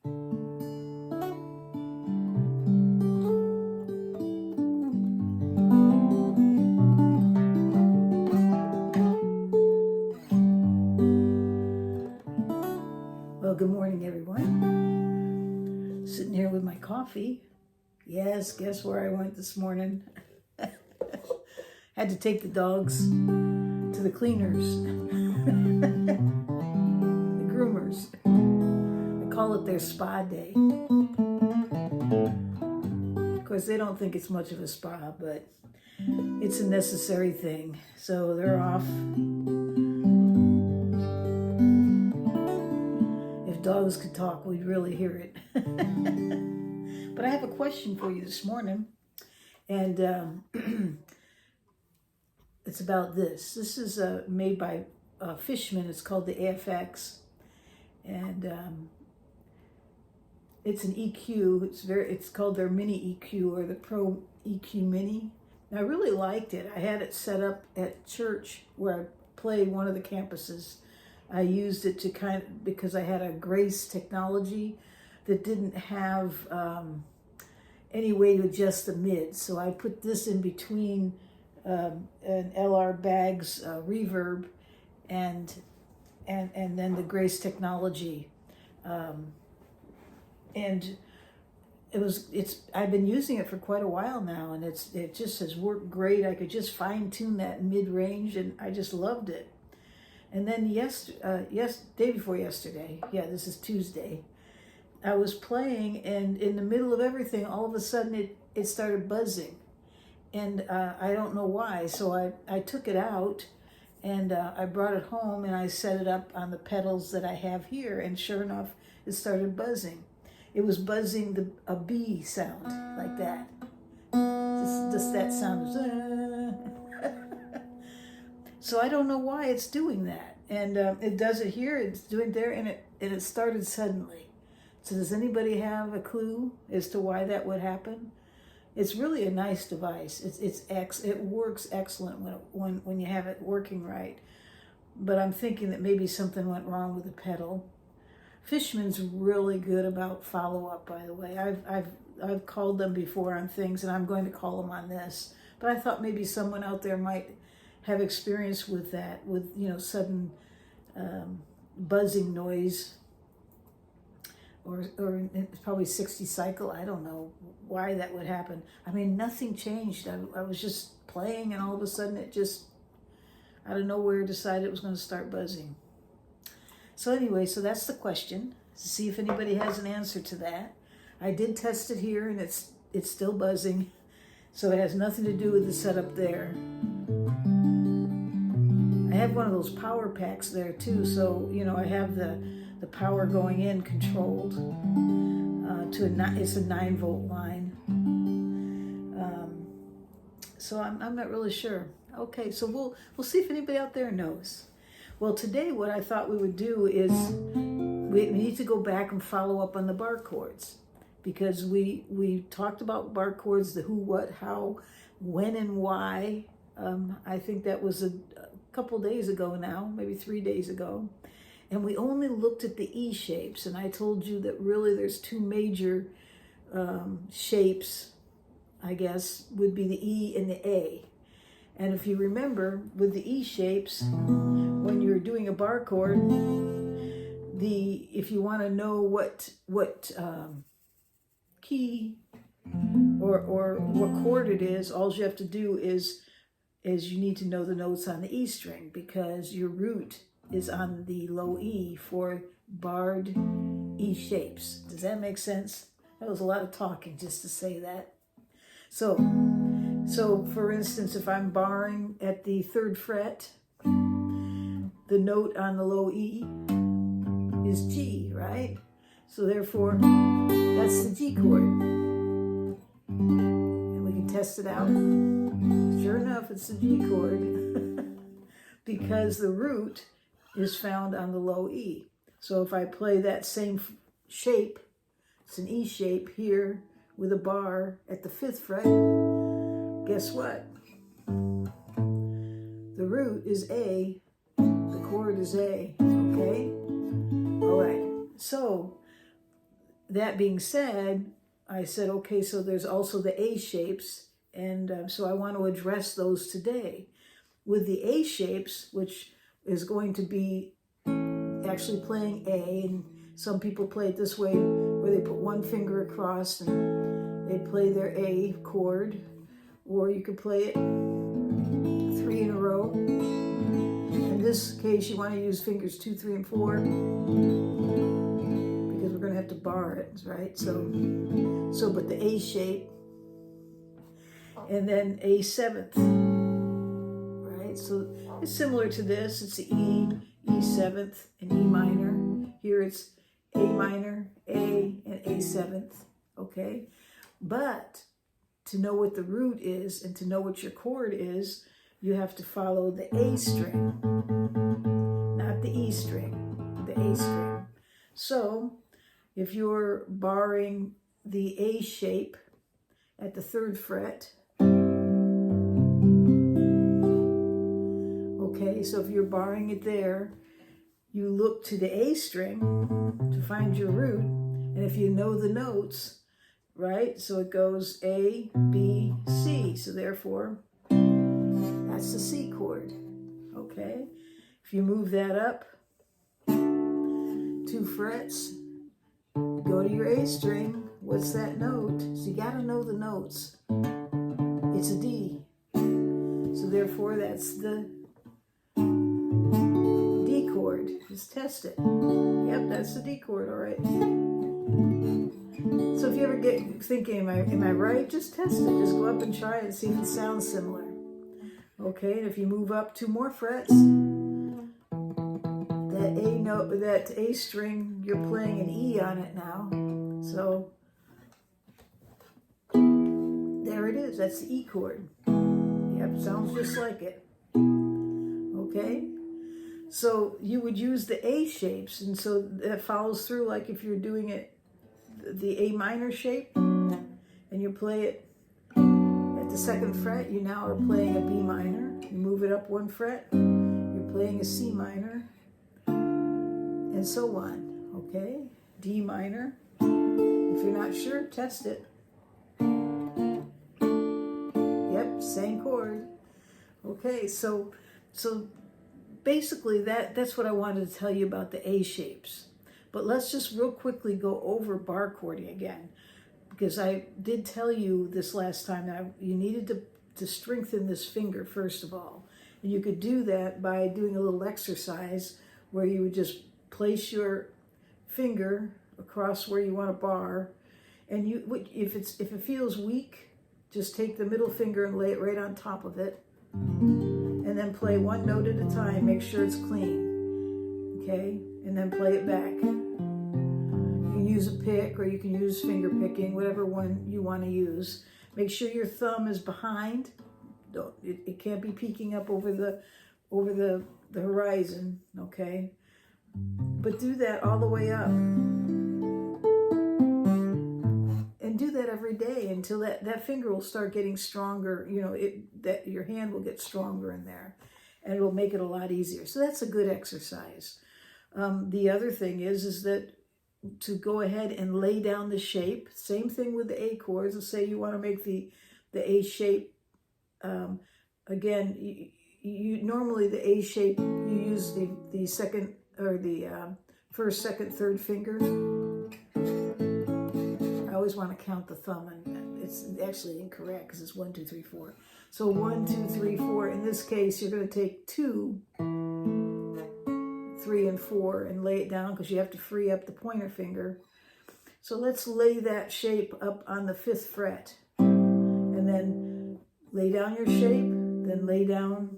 Well, good morning, everyone. Sitting here with my coffee. Yes, guess where I went this morning? Had to take the dogs to the cleaners, the groomers. They call it their spa day. Of course, they don't think it's much of a spa, but it's a necessary thing. So they're off. If dogs could talk, we'd really hear it. But I have a question for you this morning, and it's about this. This is made by Fishman. It's called the AFX, and it's an EQ. It's called their Mini EQ or the Pro EQ Mini. And I really liked it. I had it set up at church where I play one of the campuses. I used it to because I had a Grace technology that didn't have any way to adjust the mids. So I put this in between an LR Baggs reverb and then the Grace technology. And I've been using it for quite a while now, and it just has worked great. I could just fine tune that mid range, and I just loved it. And then day before yesterday, this is Tuesday, I was playing, and in the middle of everything, all of a sudden it started buzzing. And I don't know why, so I took it out, and I brought it home, and I set it up on the pedals that I have here, and sure enough, it started buzzing. It was buzzing a B sound, like that. Just that sound. So I don't know why it's doing that, and it does it here. It's doing there, and it started suddenly. So does anybody have a clue as to why that would happen? It's really a nice device. It works excellent when you have it working right. But I'm thinking that maybe something went wrong with the pedal. Fishman's really good about Followup, by the way. I've called them before on things, and I'm going to call them on this. But I thought maybe someone out there might have experience with that, with sudden buzzing noise, or it's probably 60 cycle. I don't know why that would happen. I mean, nothing changed. I was just playing, and all of a sudden it just out of nowhere decided it was going to start buzzing. So anyway, so that's the question, to see if anybody has an answer to that. I did test it here, and it's still buzzing, so it has nothing to do with the setup there. I have one of those power packs there too, so I have the power going in controlled it's a 9-volt line. So I'm not really sure. Okay, so we'll see if anybody out there knows. Well, today what I thought we would do is we need to go back and follow up on the bar chords, because we talked about bar chords, the who, what, how, when, and why. I think that was a couple days ago now, maybe 3 days ago. And we only looked at the E shapes, and I told you that really there's two major shapes, I guess, would be the E and the A. And if you remember, with the E shapes, when you're doing a bar chord, if you want to know what key or what chord it is, all you have to do is you need to know the notes on the E string, because your root is on the low E for barred E shapes. Does that make sense? That was a lot of talking just to say that. So for instance, if I'm barring at the 3rd fret, the note on the low E is G, right? So therefore, that's the G chord. And we can test it out. Sure enough, it's the G chord because the root is found on the low E. So if I play that same shape, it's an E shape here with a bar at the 5th fret, guess what? The root is A, the chord is A, okay? All right, so that being said, I said, okay, so there's also the A shapes, and so I want to address those today. With the A shapes, which is going to be actually playing A, and some people play it this way, where they put one finger across and they play their A chord, or you could play it 3 in a row. In this case, you want to use fingers 2, 3, and 4, because we're going to have to bar it, right? So but the A shape, and then A seventh, right? So it's similar to this. It's the E, E seventh, and E minor. Here it's A minor, A, and A seventh, okay? But to know what the root is and to know what your chord is, you have to follow the A string, not the E string, the A string. So if you're barring the A shape at the 3rd fret, okay, so if you're barring it there, you look to the A string to find your root, and if you know the notes, right, so it goes A, B, C, so therefore that's the C chord, okay? If you move that up 2 frets, go to your A string, what's that note? So you gotta know the notes. It's a D, so therefore that's the D chord. Just test it. Yep, that's the D chord, all right. So if you ever get thinking, am I right? Just test it. Just go up and try it and see if it sounds similar. Okay, and if you move up 2 more frets, that A note, that A string, you're playing an E on it now. So there it is. That's the E chord. Yep, sounds just like it. Okay, so you would use the A shapes, and so that follows through like if you're doing it the A minor shape, and you play it at the 2nd fret, you now are playing a B minor. You move it up 1 fret, you're playing a C minor, and so on, okay? D minor. If you're not sure, test it. Yep, same chord. Okay, so basically that's what I wanted to tell you about the A shapes. But let's just real quickly go over bar chording again, because I did tell you this last time that you needed to strengthen this finger first of all. And you could do that by doing a little exercise where you would just place your finger across where you want to bar, and if it feels weak, just take the middle finger and lay it right on top of it, and then play 1 note at a time. Make sure it's clean, okay? And then play it back. You can use a pick, or you can use finger picking, whatever one you want to use. Make sure your thumb is behind. It can't be peeking up over the horizon, okay? But do that all the way up. And do that every day until that finger will start getting stronger. You know, that your hand will get stronger in there, and it will make it a lot easier. So that's a good exercise. The other thing is that to go ahead and lay down the shape. Same thing with the A chords. Let's say you want to make the A shape. Again, you normally the A shape, you use the second, or the first, second, third finger. I always want to count the thumb, and it's actually incorrect because it's 1, 2, 3, 4. So 1, 2, 3, 4. In this case, you're going to take 2, 3, and 4 and lay it down, because you have to free up the pointer finger. So let's lay that shape up on the 5th fret, and then lay down your shape, then lay down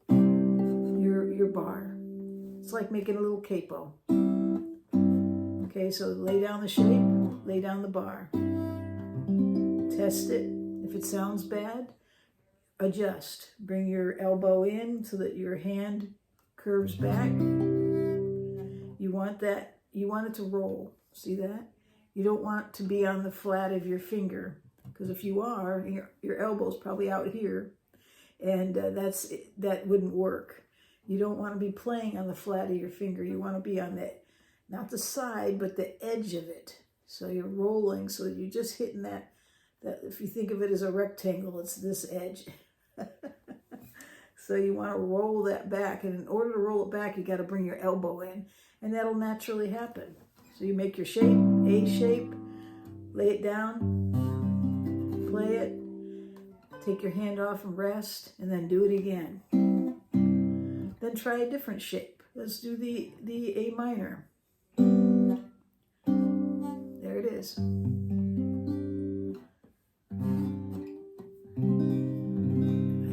your bar. It's like making a little capo. Okay, so lay down the shape, lay down the bar. Test it. If it sounds bad, adjust. Bring your elbow in so that your hand curves back. You want it to roll. See that? You don't want to be on the flat of your finger, because if you are, your elbow's probably out here, and that wouldn't work. You don't want to be playing on the flat of your finger. You want to be on not the side, but the edge of it. So you're rolling, so you're just hitting that if you think of it as a rectangle, it's this edge. So you want to roll that back, and in order to roll it back, you got to bring your elbow in, and that'll naturally happen. So you make your shape, A shape, lay it down, play it, take your hand off and rest, and then do it again. Then try a different shape. Let's do the A minor. There it is. I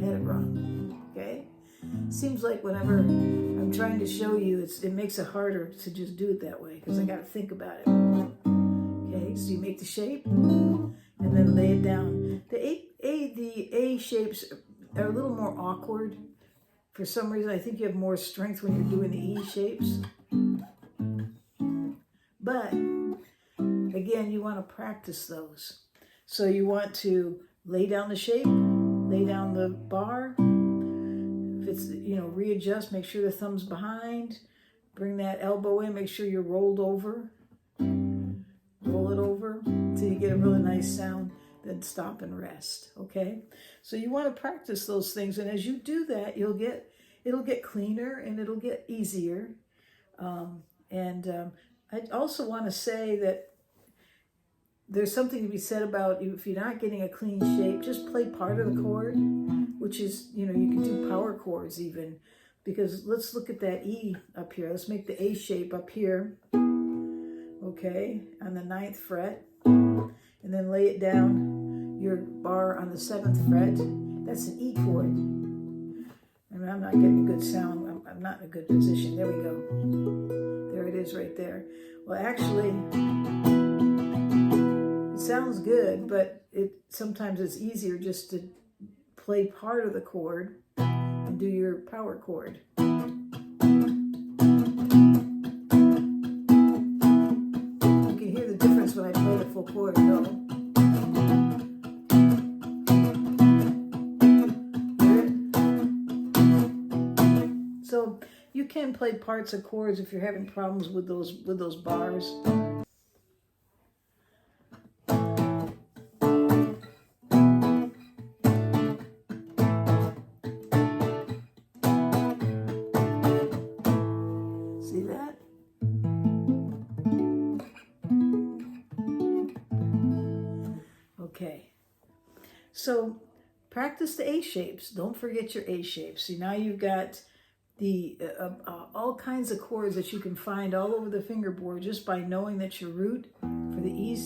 had it wrong. Okay? Seems like whenever I'm trying to show you, it makes it harder to just do it that way because I got to think about it. Okay, so you make the shape and then lay it down. The A shapes are a little more awkward. For some reason, I think you have more strength when you're doing the E shapes. But again, you want to practice those. So you want to lay down the shape, lay down the bar. If it's, readjust, make sure the thumb's behind. Bring that elbow in, make sure you're rolled over. Roll it over until you get a really nice sound. Then stop and rest, okay? So you want to practice those things, and as you do that, it'll get cleaner and it'll get easier. I also want to say that there's something to be said about if you're not getting a clean shape, just play part of the chord, which is, you can do power chords even, because let's look at that E up here. Let's make the A shape up here, okay, on the 9th fret. And then lay it down, your bar on the 7th fret. That's an E chord. I mean, I'm not getting a good sound. I'm not in a good position. There we go. There it is right there. Well, actually, it sounds good, but sometimes it's easier just to play part of the chord and do your power chord. When I play the full chord, though. Hear it? So you can play parts of chords if you're having problems with those bars. See that? Okay, so practice the A shapes. Don't forget your A shapes. See, now you've got the all kinds of chords that you can find all over the fingerboard just by knowing that your root for the E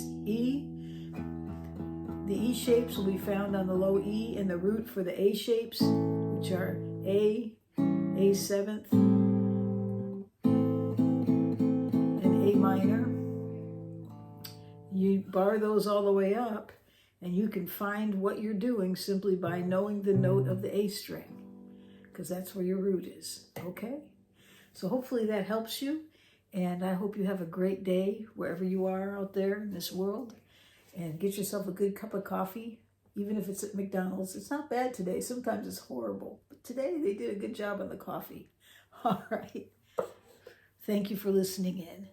shapes will be found on the low E, and the root for the A shapes, which are A 7th, and A minor. You bar those all the way up, and you can find what you're doing simply by knowing the note of the A string, because that's where your root is, okay? So hopefully that helps you, and I hope you have a great day wherever you are out there in this world, and get yourself a good cup of coffee, even if it's at McDonald's. It's not bad today. Sometimes it's horrible, but today they did a good job on the coffee. All right. Thank you for listening in.